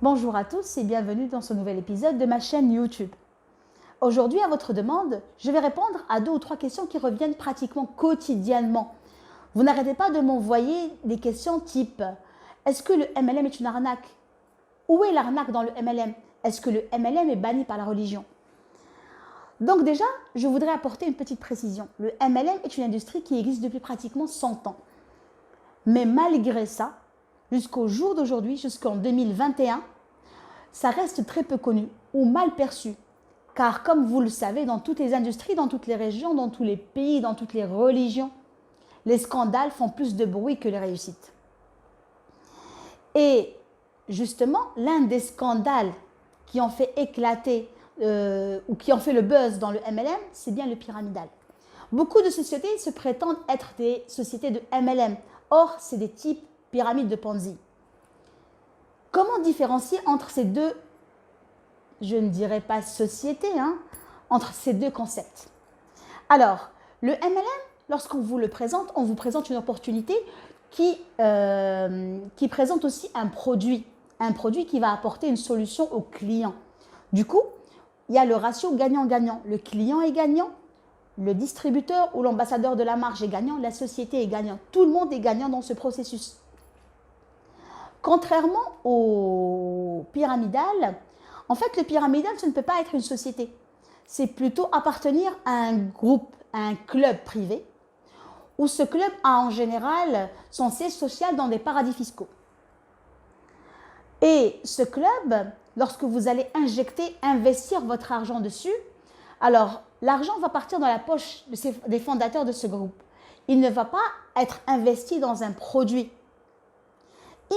Bonjour à tous et bienvenue dans ce nouvel épisode de ma chaîne YouTube. Aujourd'hui, à votre demande, je vais répondre à 2 ou 3 questions qui reviennent pratiquement quotidiennement. Vous n'arrêtez pas de m'envoyer des questions type: est-ce que le MLM est une arnaque? Où est l'arnaque dans le MLM? Est-ce que le MLM est banni par la religion? Donc déjà, je voudrais apporter une petite précision. Le MLM est une industrie qui existe depuis pratiquement 100 ans. Mais malgré ça, jusqu'au jour d'aujourd'hui, jusqu'en 2021, ça reste très peu connu ou mal perçu. Car comme vous le savez, dans toutes les industries, dans toutes les régions, dans tous les pays, dans toutes les religions, les scandales font plus de bruit que les réussites. Et justement, l'un des scandales qui ont fait éclater ou qui ont fait le buzz dans le MLM, c'est bien le pyramidal. Beaucoup de sociétés se prétendent être des sociétés de MLM. Or, c'est des types pyramides de Ponzi. Comment différencier entre ces deux, je ne dirais pas sociétés, entre ces deux concepts? Alors, le MLM, lorsqu'on vous le présente, on vous présente une opportunité qui présente aussi un produit qui va apporter une solution au client. Du coup, il y a le ratio gagnant-gagnant. Le client est gagnant, le distributeur ou l'ambassadeur de la marque est gagnant, la société est gagnant. Tout le monde est gagnant dans ce processus. Contrairement au pyramidal, en fait, le pyramidal, ça ne peut pas être une société. C'est plutôt appartenir à un groupe, à un club privé, où ce club a en général son siège social dans des paradis fiscaux. Et ce club, lorsque vous allez investir votre argent dessus, alors l'argent va partir dans la poche des fondateurs de ce groupe. Il ne va pas être investi dans un produit.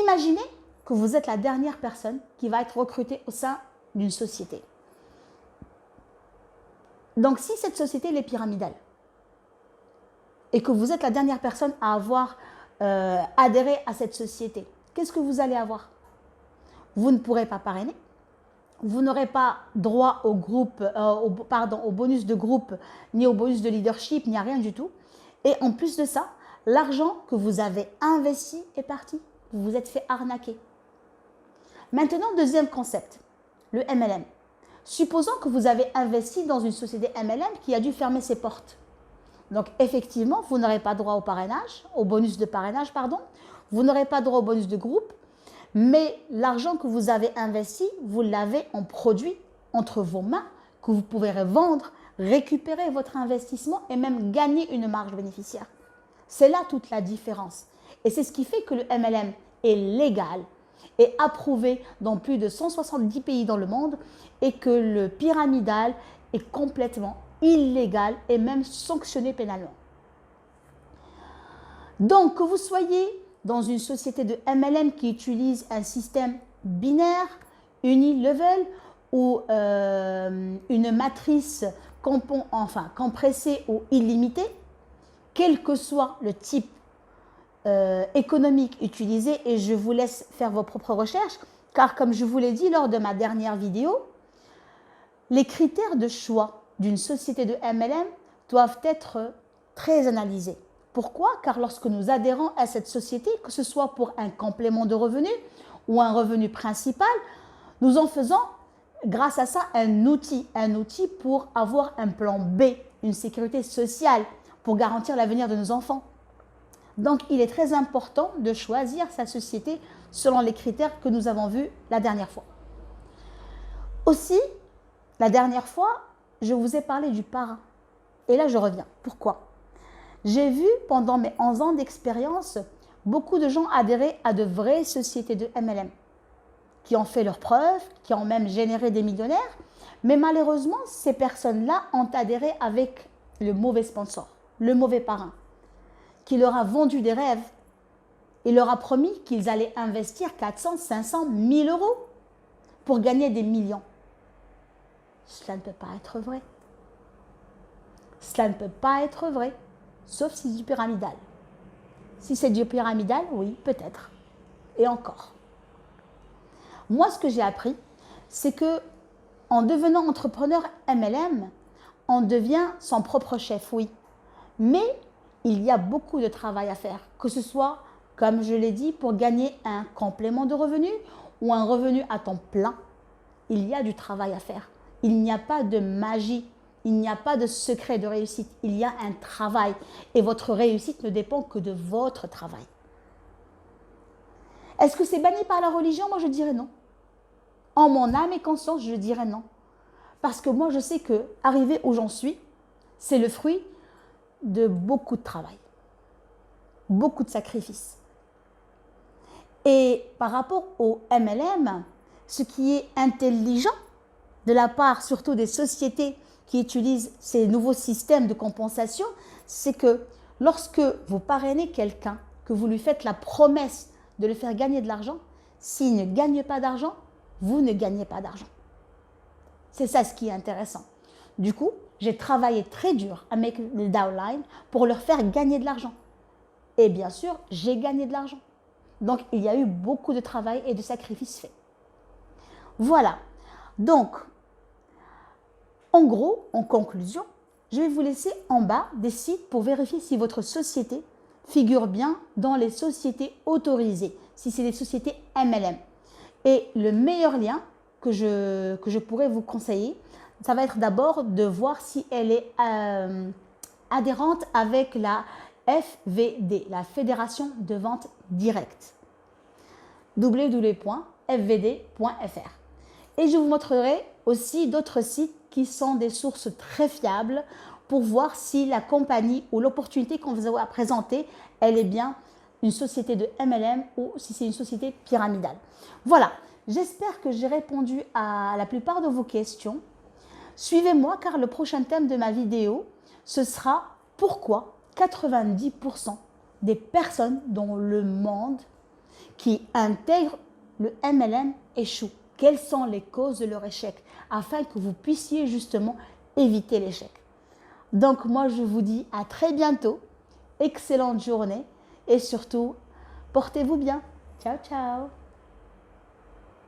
Imaginez que vous êtes la dernière personne qui va être recrutée au sein d'une société. Donc si cette société est pyramidale et que vous êtes la dernière personne à avoir adhéré à cette société, qu'est-ce que vous allez avoir? Vous ne pourrez pas parrainer, vous n'aurez pas droit au bonus de groupe, ni au bonus de leadership, ni à rien du tout. Et en plus de ça, l'argent que vous avez investi est parti. Vous vous êtes fait arnaquer. Maintenant, deuxième concept, le MLM. Supposons que vous avez investi dans une société MLM qui a dû fermer ses portes. Donc, effectivement, vous n'aurez pas droit au parrainage, au bonus de parrainage, pardon. Vous n'aurez pas droit au bonus de groupe. Mais l'argent que vous avez investi, vous l'avez en produit entre vos mains, que vous pouvez revendre, récupérer votre investissement et même gagner une marge bénéficiaire. C'est là toute la différence. Et c'est ce qui fait que le MLM est légal et approuvé dans plus de 170 pays dans le monde et que le pyramidal est complètement illégal et même sanctionné pénalement. Donc, que vous soyez dans une société de MLM qui utilise un système binaire, unilevel ou une matrice compressée ou illimitée, quel que soit le type économique utilisé, et je vous laisse faire vos propres recherches, car comme je vous l'ai dit lors de ma dernière vidéo, les critères de choix d'une société de MLM doivent être très analysés. Pourquoi? Car lorsque nous adhérons à cette société, que ce soit pour un complément de revenu ou un revenu principal, nous en faisons, grâce à ça, un outil pour avoir un plan B, une sécurité sociale, pour garantir l'avenir de nos enfants. Donc, il est très important de choisir sa société selon les critères que nous avons vus la dernière fois. Aussi, la dernière fois, je vous ai parlé du parrain. Et là, je reviens. Pourquoi? J'ai vu pendant mes 11 ans d'expérience beaucoup de gens adhérer à de vraies sociétés de MLM qui ont fait leurs preuves, qui ont même généré des millionnaires. Mais malheureusement, ces personnes-là ont adhéré avec le mauvais sponsor, le mauvais parrain, qui leur a vendu des rêves. Il leur a promis qu'ils allaient investir 400, 500, 1000 euros pour gagner des millions. Cela ne peut pas être vrai. Cela ne peut pas être vrai. Sauf si c'est du pyramidal. Si c'est du pyramidal, oui, peut-être. Et encore. Moi, ce que j'ai appris, c'est que en devenant entrepreneur MLM, on devient son propre chef, oui. Mais il y a beaucoup de travail à faire, que ce soit, comme je l'ai dit, pour gagner un complément de revenu ou un revenu à temps plein, il y a du travail à faire. Il n'y a pas de magie, il n'y a pas de secret de réussite. Il y a un travail et votre réussite ne dépend que de votre travail. Est-ce que c'est banni par la religion? Moi, je dirais non. En mon âme et conscience, je dirais non. Parce que moi, je sais que arriver où j'en suis, c'est le fruit de beaucoup de travail, beaucoup de sacrifices. Et par rapport au MLM, ce qui est intelligent de la part surtout des sociétés qui utilisent ces nouveaux systèmes de compensation, c'est que lorsque vous parrainez quelqu'un, que vous lui faites la promesse de le faire gagner de l'argent, s'il ne gagne pas d'argent, vous ne gagnez pas d'argent. C'est ça ce qui est intéressant. Du coup, j'ai travaillé très dur avec les downlines pour leur faire gagner de l'argent. Et bien sûr, j'ai gagné de l'argent. Donc, il y a eu beaucoup de travail et de sacrifices faits. Voilà. Donc, en gros, en conclusion, je vais vous laisser en bas des sites pour vérifier si votre société figure bien dans les sociétés autorisées, si c'est des sociétés MLM. Et le meilleur lien que je pourrais vous conseiller, ça va être d'abord de voir si elle est adhérente avec la FVD, la Fédération de vente directe, www.fvd.fr. Et je vous montrerai aussi d'autres sites qui sont des sources très fiables pour voir si la compagnie ou l'opportunité qu'on vous a présentée, elle est bien une société de MLM ou si c'est une société pyramidale. Voilà, j'espère que j'ai répondu à la plupart de vos questions. Suivez-moi car le prochain thème de ma vidéo, ce sera pourquoi 90% des personnes dans le monde qui intègrent le MLM échouent. Quelles sont les causes de leur échec afin que vous puissiez justement éviter l'échec. Donc moi je vous dis à très bientôt, excellente journée et surtout portez-vous bien. Ciao ciao.